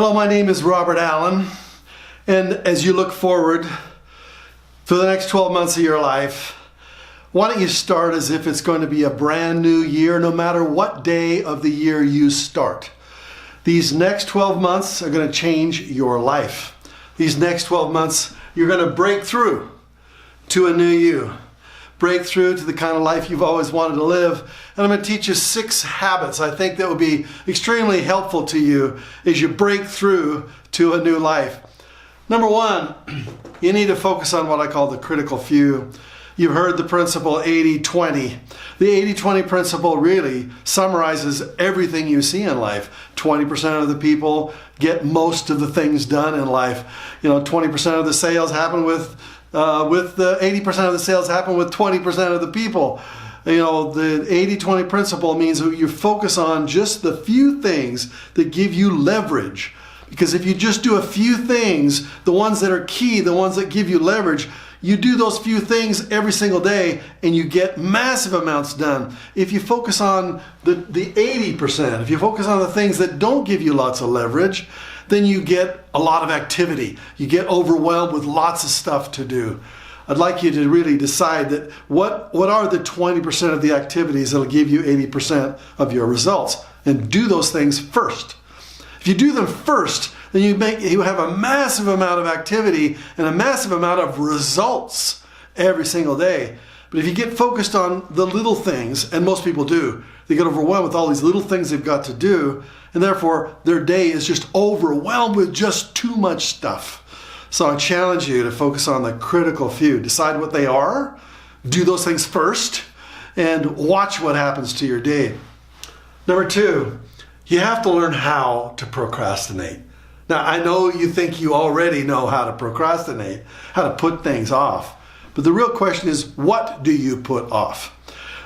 Hello, my name is Robert Allen, and as you look forward to the next 12 months of your life, why don't you start as if it's going to be a brand new year, no matter what day of the year you start. These next 12 months are going to change your life. These next 12 months, you're going to break through to a new you. Break through to the kind of life you've always wanted to live. And I'm going to teach you 6 habits I think that will be extremely helpful to you as you break through to a new life. Number 1, you need to focus on what I call the critical few. You've heard the principle 80-20. The 80-20 principle really summarizes everything you see in life. 20% of the people get most of the things done in life. 20% of the sales happen with the 80% of the sales happen with 20% of the people. The 80-20 principle means that you focus on just the few things that give you leverage. Because if you just do a few things, the ones that are key, the ones that give you leverage, you do those few things every single day and you get massive amounts done. If you focus on the 80%, if you focus on the things that don't give you lots of leverage, then you get a lot of activity. You get overwhelmed with lots of stuff to do. I'd like you to really decide that what are the 20% of the activities that'll give you 80% of your results, and do those things first. If you do them first, then you have a massive amount of activity and a massive amount of results every single day. But if you get focused on the little things, and most people do, they get overwhelmed with all these little things they've got to do, and therefore their day is just overwhelmed with just too much stuff. So I challenge you to focus on the critical few. Decide what they are, do those things first, and watch what happens to your day. Number 2, you have to learn how to procrastinate. Now, I know you think you already know how to procrastinate, how to put things off. But the real question is, what do you put off?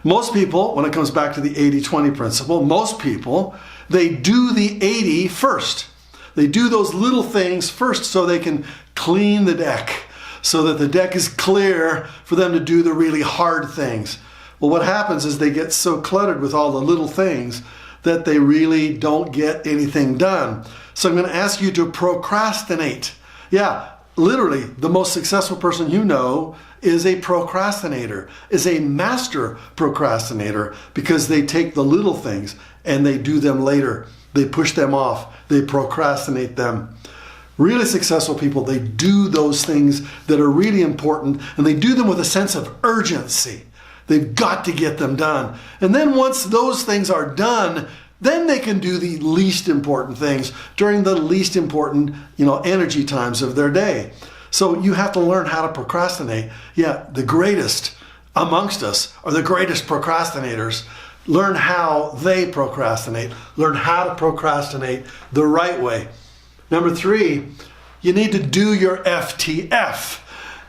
Most people, when it comes back to the 80-20 principle, most people, they do the 80 first. They do those little things first so they can clean the deck, so that the deck is clear for them to do the really hard things. Well, what happens is they get so cluttered with all the little things that they really don't get anything done. So I'm going to ask you to procrastinate. Yeah, literally, the most successful person you know is a procrastinator, is a master procrastinator, because they take the little things and they do them later. They push them off. They procrastinate them. Really successful people, they do those things that are really important, and they do them with a sense of urgency. They've got to get them done. And then once those things are done, then they can do the least important things during the least important, energy times of their day. So you have to learn how to procrastinate. Yeah, the greatest amongst us are the greatest procrastinators. Learn how they procrastinate. Learn how to procrastinate the right way. Number 3, you need to do your FTF.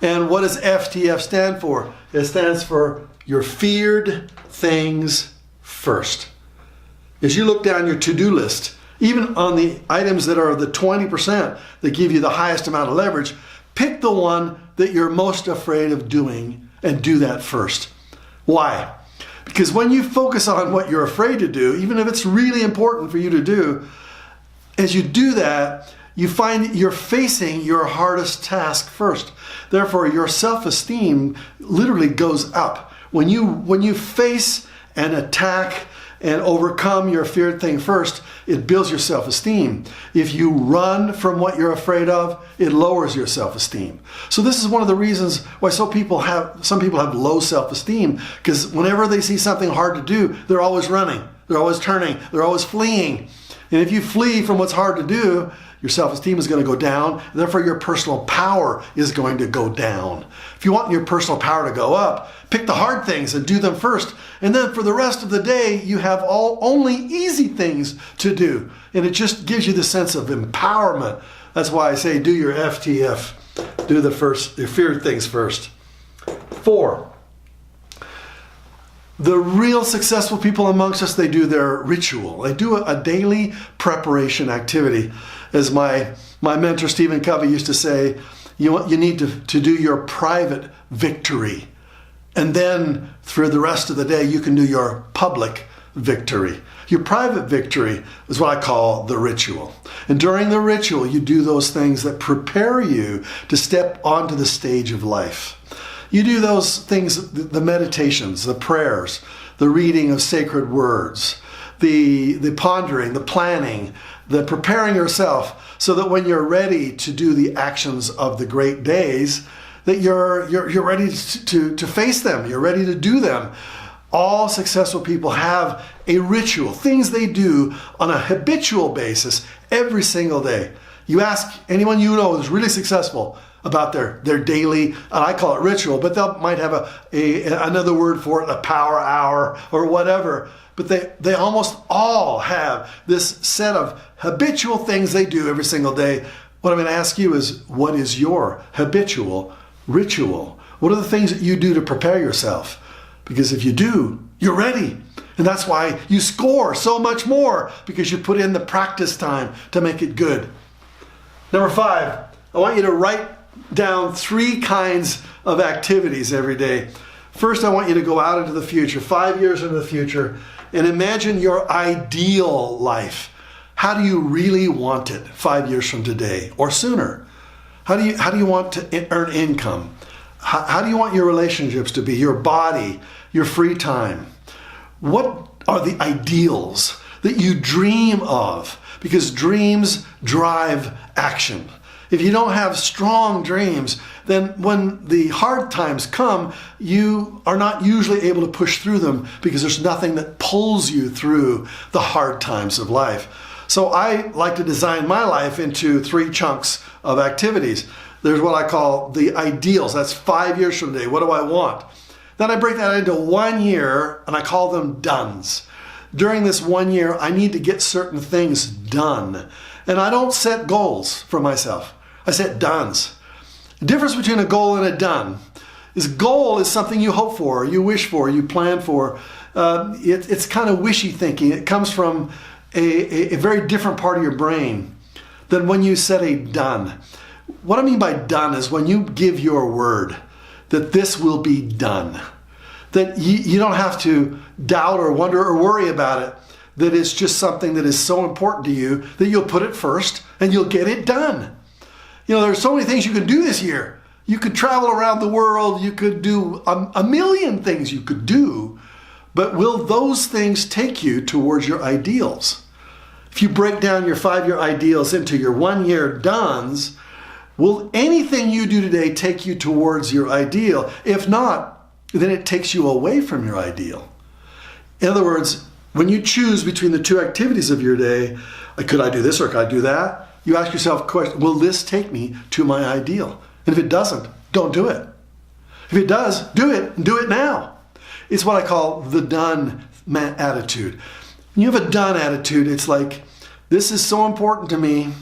And what does FTF stand for? It stands for your feared things first. As you look down your to-do list, even on the items that are the 20% that give you the highest amount of leverage, pick the one that you're most afraid of doing and do that first. Why? Because when you focus on what you're afraid to do, even if it's really important for you to do, as you do that, you find you're facing your hardest task first. Therefore, your self-esteem literally goes up. When you face and attack and overcome your feared thing first, it builds your self-esteem. If you run from what you're afraid of, it lowers your self-esteem. So this is one of the reasons why some people have low self-esteem, because whenever they see something hard to do, they're always running, they're always turning, they're always fleeing. And if you flee from what's hard to do, your self-esteem is going to go down, and therefore your personal power is going to go down. If you want your personal power to go up, pick the hard things and do them first. And then for the rest of the day, you have only easy things to do. And it just gives you the sense of empowerment. That's why I say do your FTF. Do your feared things first. 4, the real successful people amongst us, they do their ritual. They do a daily preparation activity. As my mentor Stephen Covey used to say, you need to do your private victory. And then through the rest of the day, you can do your public victory. Your private victory is what I call the ritual. And during the ritual, you do those things that prepare you to step onto the stage of life. You do those things, the meditations, the prayers, the reading of sacred words, the pondering, the planning, the preparing yourself so that when you're ready to do the actions of the great days, that you're ready to face them, you're ready to do them. All successful people have a ritual, things they do on a habitual basis every single day. You ask anyone you know who's really successful about their daily, and I call it ritual, but they might have another word for it, a power hour or whatever. But they almost all have this set of habitual things they do every single day. What I'm going to ask you is, what is your habitual ritual? What are the things that you do to prepare yourself? Because if you do, you're ready. And that's why you score so much more, because you put in the practice time to make it good. Number 5, I want you to write down 3 kinds of activities every day. First, I want you to go out into the future, 5 years into the future, and imagine your ideal life. How do you really want it 5 years from today or sooner? How do you want to earn income? How do you want your relationships to be, your body, your free time? What are the ideals that you dream of? Because dreams drive action. If you don't have strong dreams, then when the hard times come, you are not usually able to push through them because there's nothing that pulls you through the hard times of life. So I like to design my life into 3 chunks of activities. There's what I call the ideals. That's 5 years from today. What do I want? Then I break that into 1 year, and I call them dones. During this 1 year, I need to get certain things done. And I don't set goals for myself. I set dones. The difference between a goal and a done is goal is something you hope for, you wish for, you plan for. It's kind of wishy thinking. It comes from a very different part of your brain than when you set a done. What I mean by done is when you give your word that this will be done, that you don't have to doubt or wonder or worry about it, that it's just something that is so important to you that you'll put it first and you'll get it done. You know, there's so many things you can do this year. You could travel around the world. You could do a million things you could do. But will those things take you towards your ideals? If you break down your 5-year ideals into your 1-year dones, will anything you do today take you towards your ideal? If not, then it takes you away from your ideal. In other words, when you choose between the 2 activities of your day, could I do this or could I do that? You ask yourself a question, will this take me to my ideal? And if it doesn't, don't do it. If it does, do it, and do it now. It's what I call the done attitude. When you have a done attitude, it's like, this is so important to me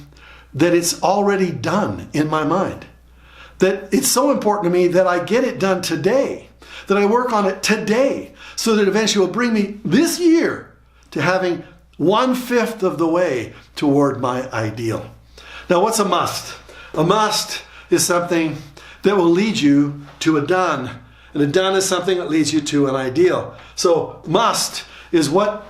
that it's already done in my mind. That it's so important to me that I get it done today, that I work on it today, so that eventually it will bring me this year to having 1/5 of the way toward my ideal. Now, what's a must? A must is something that will lead you to a done. And a done is something that leads you to an ideal. So must is what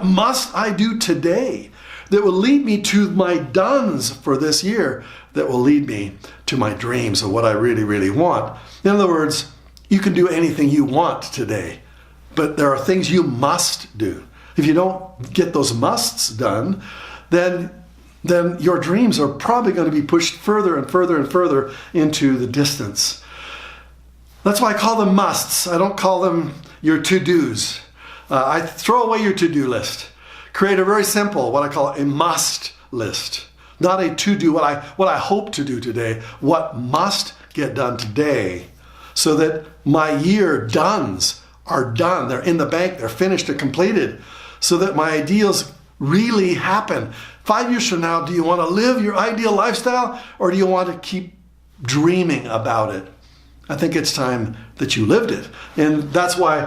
must I do today that will lead me to my dones for this year, that will lead me to my dreams of what I really, really want. In other words, you can do anything you want today, but there are things you must do. If you don't get those musts done, then your dreams are probably going to be pushed further and further and further into the distance. That's why I call them musts. I don't call them your to-dos. I throw away your to-do list. Create a very simple, what I call a must list. Not a to-do, what I hope to do today, what must get done today, so that my year dones are done. They're in the bank, they're finished, they're completed, so that my ideals really happen. 5 years from now, do you want to live your ideal lifestyle, or do you want to keep dreaming about it? I think it's time that you lived it. And that's why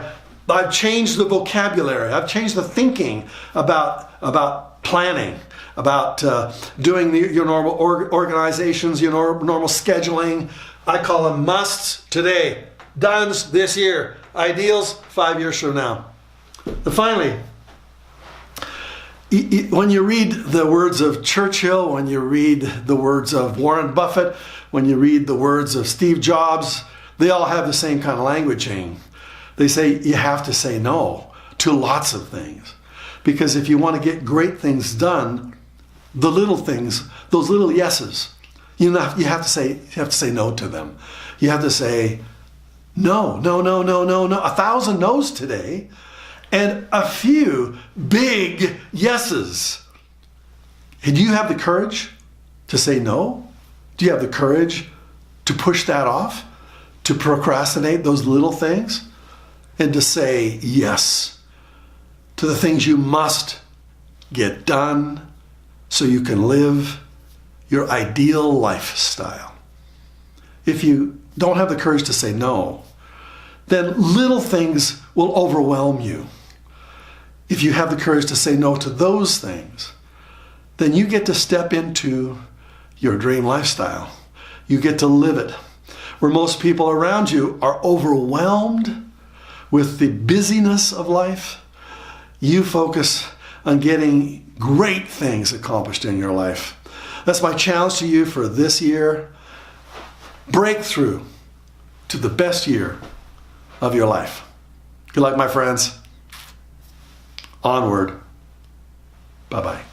I've changed the vocabulary. I've changed the thinking about planning, about doing your normal organizations, your normal scheduling. I call them musts today, dones this year, ideals 5 years from now. And finally, When you read the words of Churchill, when you read the words of Warren Buffett, when you read the words of Steve Jobs, they all have the same kind of languaging. They say you have to say no to lots of things. Because if you want to get great things done, the little things, those little yeses, you have to say no to them. You have to say no, no, no, no, no, no. 1,000 no's today and a few big yeses. And do you have the courage to say no? Do you have the courage to push that off? To procrastinate those little things? And to say yes to the things you must get done so you can live your ideal lifestyle. If you don't have the courage to say no, then little things will overwhelm you. If you have the courage to say no to those things, then you get to step into your dream lifestyle. You get to live it. Where most people around you are overwhelmed with the busyness of life, you focus on getting great things accomplished in your life. That's my challenge to you for this year. Breakthrough to the best year of your life. Good luck, my friends. Onward. Bye-bye.